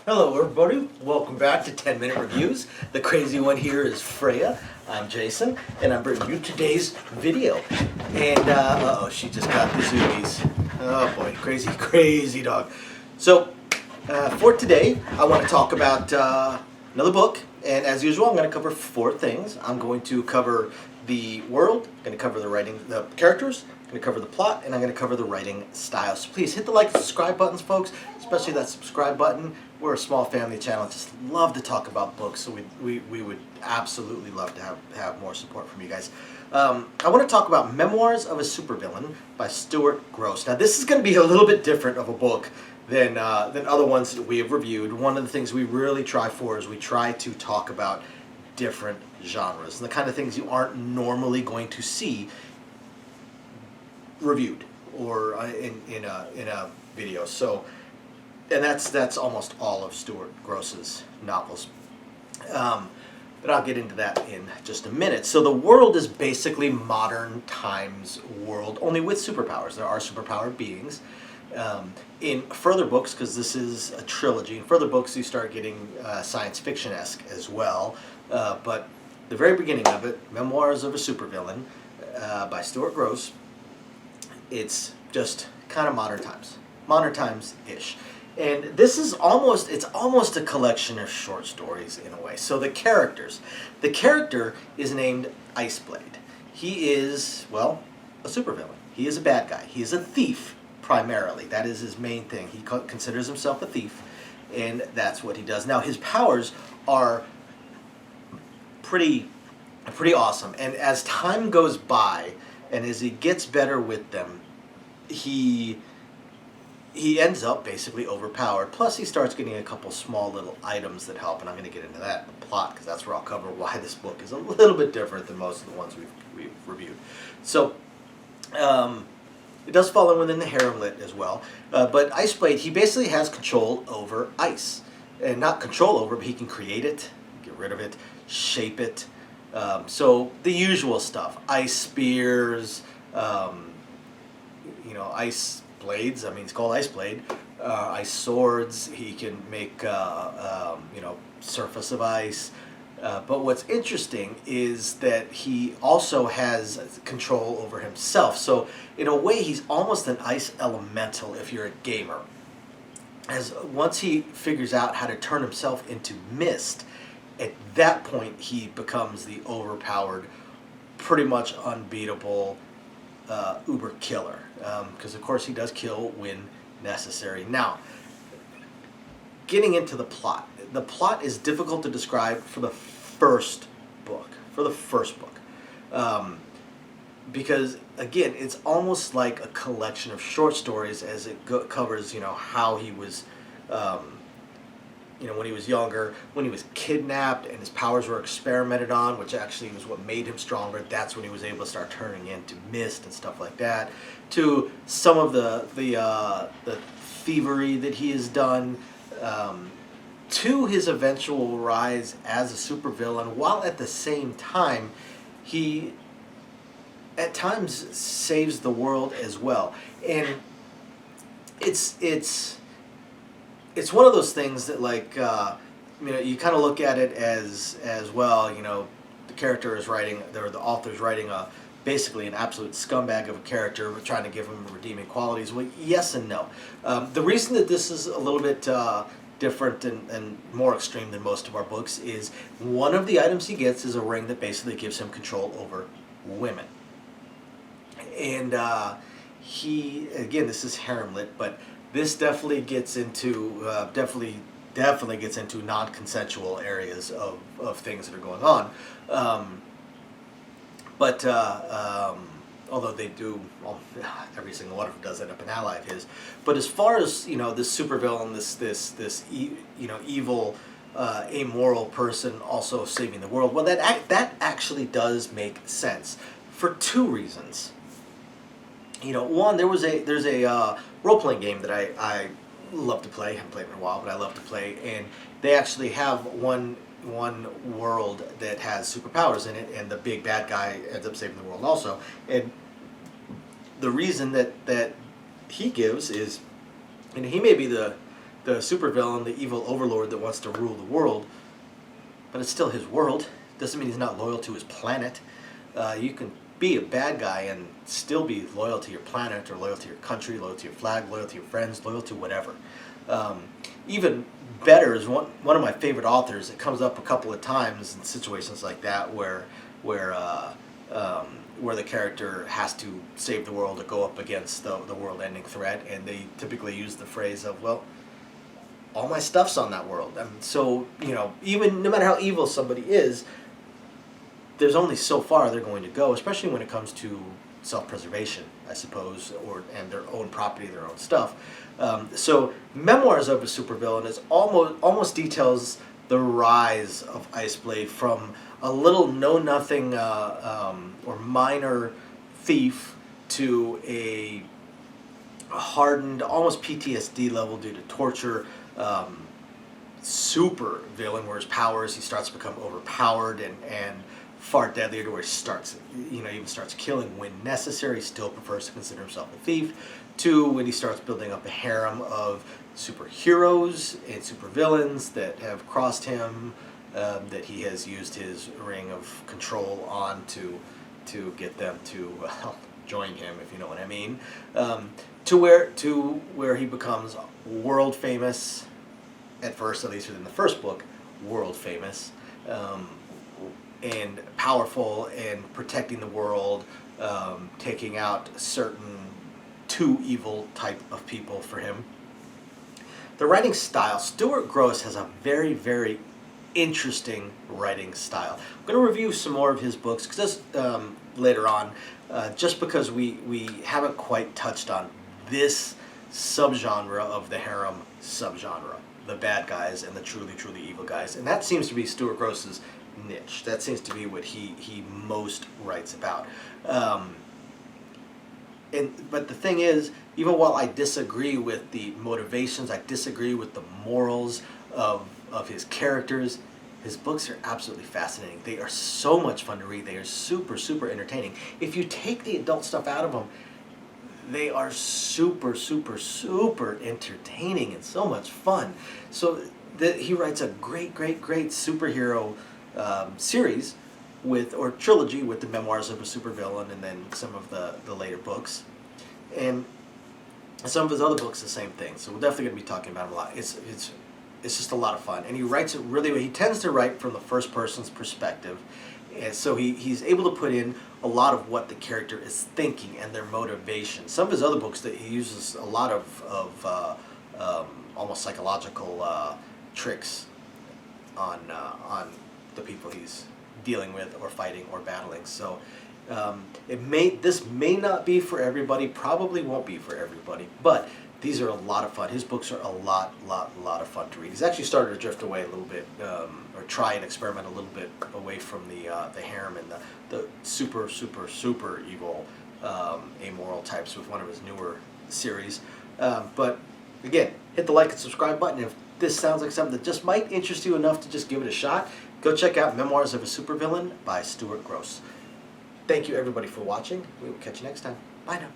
Hello everybody, welcome back to 10 Minute Reviews. The crazy one here is Freya. I'm Jason, and I'm bringing you today's video. And, uh-oh, she just got the zoomies. Oh boy, crazy dog. So, for today, I want to talk about another book. And as usual, I'm going to cover four things. I'm going to cover the world, I'm going to cover the writing, the characters, I'm going to cover the plot, and I'm going to cover the writing style. So please hit the like and subscribe buttons, folks, especially that subscribe button. We're a small family channel, just love to talk about books, so we would absolutely love to have more support from you guys. I want to talk about Memoirs of a Supervillain by Stuart Grosse. Now this is going to be a little bit different of a book than other ones that we have reviewed. One of the things we really try for is we try to talk about different genres and the kind of things you aren't normally going to see reviewed or in a video. So, and that's almost all of Stuart Grosse's novels. But I'll get into that in just a minute. So the world is basically modern times world, only with superpowers. There are superpowered beings. In further books, because this is a trilogy, in further books you start getting science fiction-esque as well. But the very beginning of it, Memoirs of a Supervillain by Stuart Grosse, it's just kind of modern times-ish. And this is almost a collection of short stories in a way. So the character is named Iceblade. He is, well, a supervillain. He is a bad guy. He is a thief, primarily. That is his main thing. He considers himself a thief, and that's what he does. Now, his powers are pretty awesome. And as time goes by, and as he gets better with them, he ends up basically overpowered. Plus, he starts getting a couple small little items that help, and I'm going to get into that in the plot because that's where I'll cover why this book is a little bit different than most of the ones we've reviewed. So, it does fall in within the haremlit as well. But Iceblade, he basically has control over ice, and not control over, but he can create it, get rid of it, shape it. So the usual stuff: ice spears, ice blades. I mean, it's called Iceblade. Ice swords. He can make surface of ice. But what's interesting is that he also has control over himself. So in a way, he's almost an ice elemental if you're a gamer. As once he figures out how to turn himself into mist, at that point he becomes the overpowered, pretty much unbeatable uber killer. Because of course he does kill when necessary. Now, getting into the plot. The plot is difficult to describe for the first book. Because again, it's almost like a collection of short stories as it covers, how he was, when he was younger, when he was kidnapped and his powers were experimented on, which actually was what made him stronger. That's when he was able to start turning into mist and stuff like that. To some of the thievery that he has done. To his eventual rise as a supervillain, while at the same time he at times saves the world as well. And it's one of those things that, like, you kind of look at it as well. The character is writing, or the author's writing basically an absolute scumbag of a character, trying to give him redeeming qualities. Well, yes and no. The reason that this is a little bit different and more extreme than most of our books is one of the items he gets is a ring that basically gives him control over women. And this is haremlit, but this definitely gets into definitely gets into non-consensual areas of things that are going on. Although they do, every single one of them does end up an ally of his. But as far as this supervillain, this evil, amoral person also saving the world, well, that actually does make sense for two reasons. One, there's a role-playing game that I love to play. I haven't played in a while, but I love to play, and they actually have one world that has superpowers in it, and the big bad guy ends up saving the world also. And the reason that he gives is, he may be the the supervillain, the evil overlord that wants to rule the world, but it's still his world. Doesn't mean he's not loyal to his planet. You can be a bad guy and still be loyal to your planet, or loyal to your country, loyal to your flag, loyal to your friends, loyal to whatever. Even better is one of my favorite authors. It comes up a couple of times in situations like that where the character has to save the world or go up against the world-ending threat, and they typically use the phrase of, well, all my stuff's on that world. So, even no matter how evil somebody is, there's only so far they're going to go, especially when it comes to self-preservation, I suppose, and their own property, their own stuff. So, Memoirs of a Supervillain is almost details the rise of Iceblade from a little know-nothing or minor thief to a hardened, almost PTSD level due to torture, super villain, where his powers, he starts to become overpowered and far deadlier, to where he even starts killing when necessary, still prefers to consider himself a thief, to when he starts building up a harem of superheroes and supervillains that have crossed him, that he has used his ring of control on to get them to join him, if you know what I mean, to where he becomes world famous, at first, at least within the first book, world famous, and powerful, and protecting the world, taking out certain too evil type of people for him. The writing style, Stuart Grosse has a very, very interesting writing style. I'm going to review some more of his books later on, just because we haven't quite touched on this subgenre of the harem subgenre, the bad guys and the truly, truly evil guys. And that seems to be Stuart Grosse's niche. That seems to be what he most writes about. But the thing is, even while I disagree with the motivations, I disagree with the morals of his characters, his books are absolutely fascinating. They are so much fun to read. They are super, super entertaining. If you take the adult stuff out of them, they are super, super, super entertaining and so much fun. So he writes a great, great, great superhero series or trilogy with the Memoirs of a Supervillain, and then some of the later books. And some of his other books, the same thing. So we're definitely going to be talking about him a lot. It's just a lot of fun. And he writes it really well. He tends to write from the first person's perspective. And so he's able to put in a lot of what the character is thinking and their motivation. Some of his other books, that he uses a lot of almost psychological tricks on the people he's dealing with or fighting or battling. So this may not be for everybody, probably won't be for everybody, but these are a lot of fun. His books are a lot of fun to read. He's actually started to drift away a little bit, or try and experiment a little bit away from the harem and the super evil amoral types with one of his newer series. But again, hit the like and subscribe button. If this sounds like something that just might interest you enough to just give it a shot, go check out Memoirs of a Supervillain by Stuart Grosse. Thank you everybody for watching. We will catch you next time. Bye now.